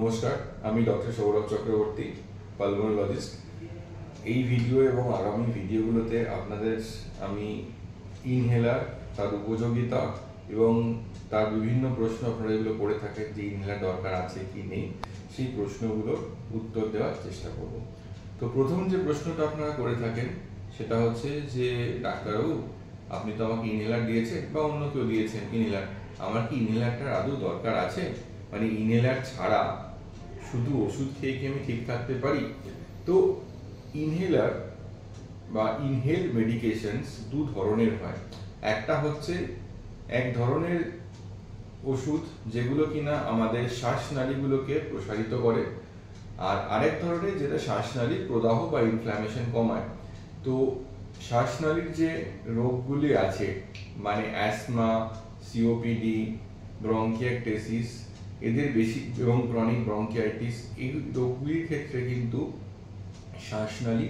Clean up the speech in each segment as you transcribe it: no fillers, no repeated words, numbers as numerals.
নমস্কার, আমি doctor Sourav Chakraborty, pulmonologist. এই ভিডিও এবং আগামী ভিডিওগুলোতে আপনাদের আমি ইনহেলার, তার উপযোগিতা এবং তার বিভিন্ন প্রশ্ন আপনারা যেগুলো পড়ে থাকেন যে ইনহেলার দরকার আছে কি নেই, সেই প্রশ্নগুলোর উত্তর দেওয়ার চেষ্টা করব। তো প্রথম যে প্রশ্নটা আপনারা করে থাকেন সেটা হচ্ছে যে ডাক্তারবাবু, আপনি তো আমাকে ইনহেলার দিয়েছেন বা অন্য কেউ দিয়েছেন ইনহেলার, আমার কি ইনহেলারটার আদৌ দরকার আছে? মানে ইনহেলার ছাড়া শুধু ওষুধ খেয়ে কি আমি ঠিক থাকতে পারি? তো ইনহেলার বা ইনহেল মেডিকেশনস দু ধরনের হয়। একটা হচ্ছে এক ধরনের ওষুধ যেগুলো কিনা আমাদের শ্বাসনালীগুলোকে প্রসারিত করে, আর আরেক ধরনের যেটা শ্বাসনালীর প্রদাহ বা ইনফ্ল্যামেশন কমায়। তো শ্বাসনালীর যে রোগগুলি আছে, মানে অ্যাসমা, সিওপিডি, ব্রঙ্কিয়াকটেসিস, এদের বেশি এবং ক্রনিক ব্রঙ্কিয়াইটিস, এই রোগগুলির ক্ষেত্রে কিন্তু শ্বাসনালী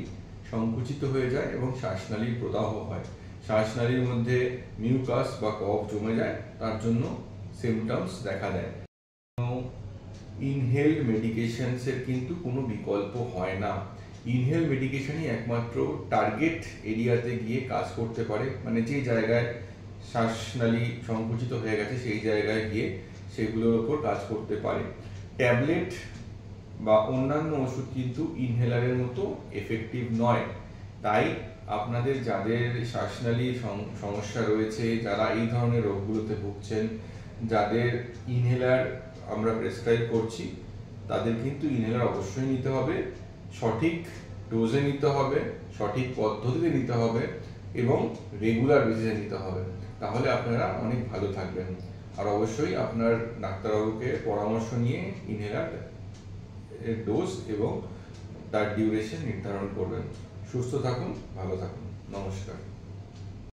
সংকুচিত হয়ে যায় এবং শ্বাসনালীর প্রদাহ হয়। শ্বাসনালীর মধ্যে মিউকাস বা কফ জমে যায়, তার জন্য সিমটমস দেখা দেয়। ইনহেল মেডিকেশনসের কিন্তু কোনো বিকল্প হয় না। ইনহেল মেডিকেশনই একমাত্র টার্গেট এরিয়াতে গিয়ে কাজ করতে পারে, মানে যে জায়গায় শ্বাসনালী সংকুচিত হয়ে গেছে সেই জায়গায় গিয়ে সেগুলোর ওপর কাজ করতে পারে। ট্যাবলেট বা অন্যান্য ওষুধ কিন্তু ইনহেলারের মতো এফেক্টিভ নয়। তাই আপনাদের যাদের শ্বাসনালীর সমস্যা রয়েছে, যারা এই ধরনের রোগগুলোতে ভুগছেন, যাদের ইনহেলার আমরা প্রেসক্রাইব করছি, তাদের কিন্তু ইনহেলার অবশ্যই নিতে হবে, সঠিক ডোজে নিতে হবে, সঠিক পদ্ধতিতে নিতে হবে এবং রেগুলার বেসিসে নিতে হবে। তাহলে আপনারা অনেক ভালো থাকবেন। আর অবশ্যই আপনার ডাক্তারবাবুকে পরামর্শ নিয়ে ইনহেলার এর ডোজ এবং তার ডিউরেশন নির্ধারণ করবেন। সুস্থ থাকুন, ভালো থাকুন। নমস্কার।